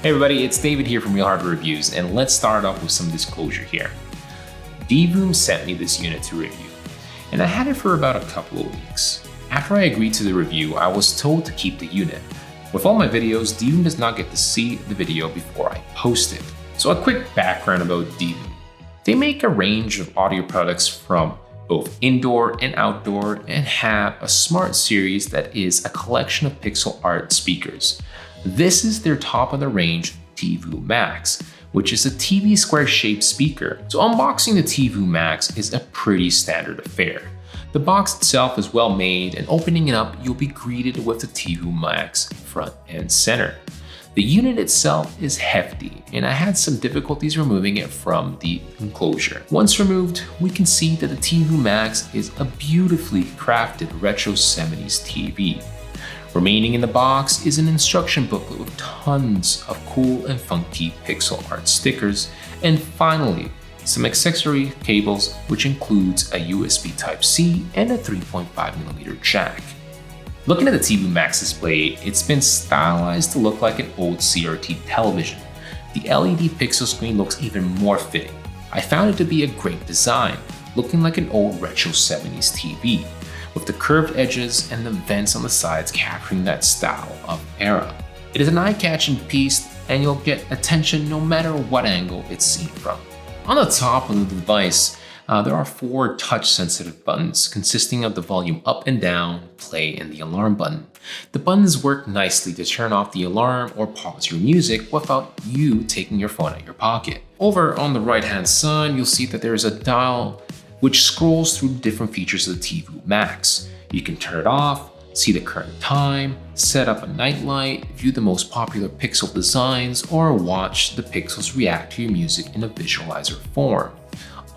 Hey everybody, it's David here from Real Hardware Reviews, and let's start off with some disclosure here. Divoom sent me this unit to review, and I had it for about a couple of weeks. After I agreed to the review, I was told to keep the unit. With all my videos, Divoom does not get to see the video before I post it. So a quick background about Divoom. They make a range of audio products from both indoor and outdoor, and have a smart series that is a collection of pixel art speakers. This is their top of the range Tivoo Max, which is a TV square shaped speaker. So unboxing the Tivoo Max is a pretty standard affair. The box itself is well made, and opening it up, you'll be greeted with the Tivoo Max front and center. The unit itself is hefty, and I had some difficulties removing it from the enclosure. Once removed, we can see that the Tivoo Max is a beautifully crafted retro 70s TV. Remaining in the box is an instruction booklet with tons of cool and funky pixel art stickers, and finally, some accessory cables, which includes a USB Type-C and a 3.5mm jack. Looking at the Tivoo Max display, it's been stylized to look like an old CRT television. The LED pixel screen looks even more fitting. I found it to be a great design, looking like an old retro 70s TV, with the curved edges and the vents on the sides capturing that style of era. It is an eye-catching piece, and you'll get attention no matter what angle it's seen from. On the top of the device, there are 4 touch-sensitive buttons consisting of the volume up and down, play, and the alarm button. The buttons work nicely to turn off the alarm or pause your music without you taking your phone out of your pocket. Over on the right-hand side, you'll see that there is a dial which scrolls through different features of the Tivoo Max. You can turn it off, see the current time, set up a nightlight, view the most popular pixel designs, or watch the pixels react to your music in a visualizer form.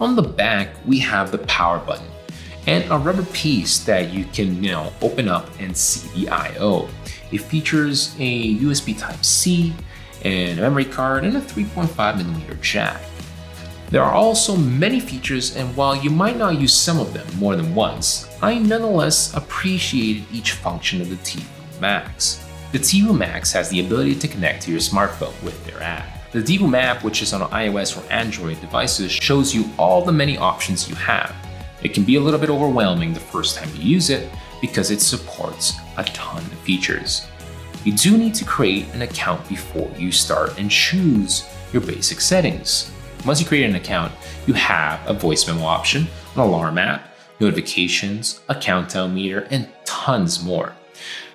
On the back, we have the power button and a rubber piece that you can open up and see the I/O. It features a USB Type-C and a memory card and a 3.5mm jack. There are also many features, and while you might not use some of them more than once, I nonetheless appreciated each function of the Tivoo Max. The Tivoo Max has the ability to connect to your smartphone with their app. The Divoom app, which is on iOS or Android devices, shows you all the many options you have. It can be a little bit overwhelming the first time you use it because it supports a ton of features. You do need to create an account before you start and choose your basic settings. Once you create an account, you have a voice memo option, an alarm app, notifications, a countdown meter, and tons more.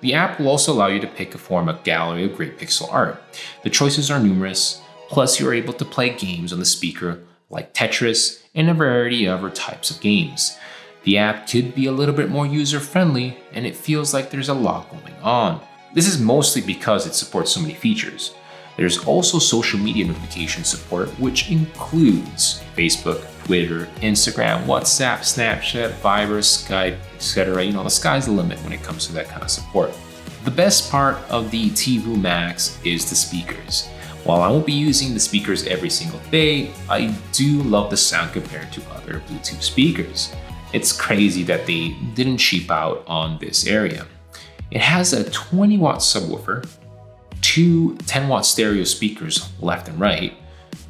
The app will also allow you to pick from a gallery of great pixel art. The choices are numerous, plus you're able to play games on the speaker like Tetris and a variety of other types of games. The app could be a little bit more user-friendly, and it feels like there's a lot going on. This is mostly because it supports so many features. There's also social media notification support, which includes Facebook, Twitter, Instagram, WhatsApp, Snapchat, Viber, Skype, etc. The sky's the limit when it comes to that kind of support. The best part of the Tivoo Max is the speakers. While I won't be using the speakers every single day, I do love the sound compared to other Bluetooth speakers. It's crazy that they didn't cheap out on this area. It has a 20-watt subwoofer, 2 10-watt stereo speakers left and right,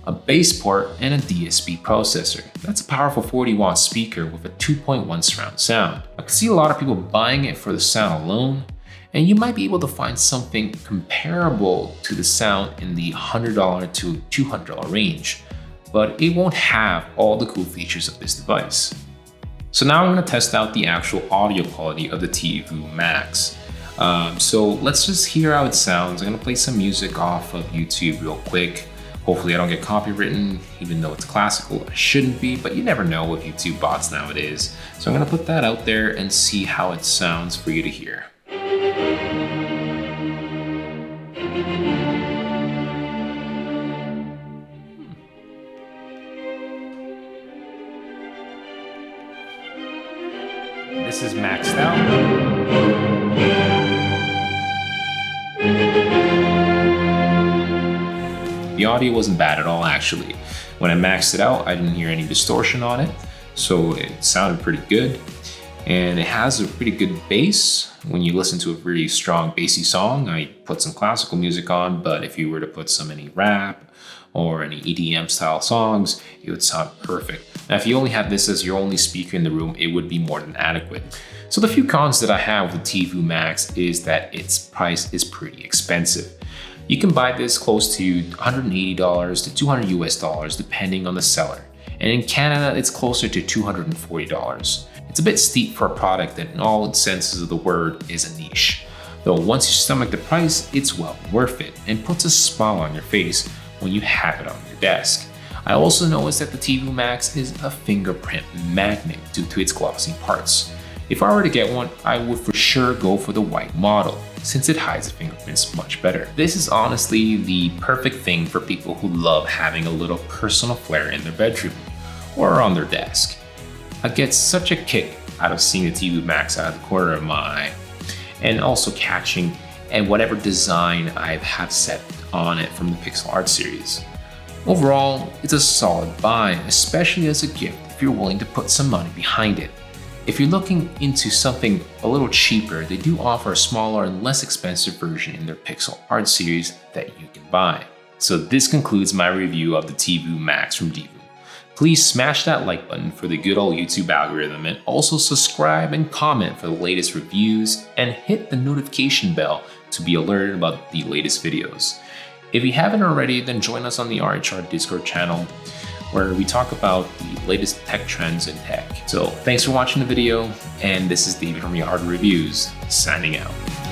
a bass port, and a DSP processor. That's a powerful 40-watt speaker with a 2.1 surround sound. I can see a lot of people buying it for the sound alone, and you might be able to find something comparable to the sound in the $100 to $200 range, but it won't have all the cool features of this device. So now I'm going to test out the actual audio quality of the Tivoo Max. So let's just hear how it sounds. I'm going to play some music off of YouTube real quick. Hopefully I don't get copywritten, even though it's classical. I shouldn't be, but you never know with YouTube bots nowadays. So I'm going to put that out there and see how it sounds for you to hear. This is maxed out. The audio wasn't bad at all, actually. When I maxed it out, I didn't hear any distortion on it, so it sounded pretty good. And it has a pretty good bass. When you listen to a really strong bassy song, I put some classical music on, but if you were to put some any rap or any EDM style songs, it would sound perfect. Now, if you only have this as your only speaker in the room, it would be more than adequate. So the few cons that I have with the Tivoo Max is that its price is pretty expensive. You can buy this close to $180 to 200 US dollars depending on the seller. And in Canada, it's closer to $240. It's a bit steep for a product that in all senses of the word is a niche. Though once you stomach the price, it's well worth it and puts a smile on your face when you have it on your desk. I also noticed that the Tivoo Max is a fingerprint magnet due to its glossy parts. If I were to get one, I would for sure go for the white model, since it hides the fingerprints much better. This is honestly the perfect thing for people who love having a little personal flair in their bedroom or on their desk. I get such a kick out of seeing the Tivoo Max out of the corner of my eye, and also catching and whatever design I have set on it from the pixel art series. Overall, it's a solid buy, especially as a gift if you're willing to put some money behind it. If you're looking into something a little cheaper, they do offer a smaller and less expensive version in their pixel art series that you can buy. So this concludes my review of the Tivoo Max from Divoom. Please smash that like button for the good old YouTube algorithm, and also subscribe and comment for the latest reviews, and hit the notification bell to be alerted about the latest videos. If you haven't already, then join us on the RHR Discord channel, where we talk about the latest tech trends in tech. So thanks for watching the video, and this is David from Your Hard Reviews, signing out.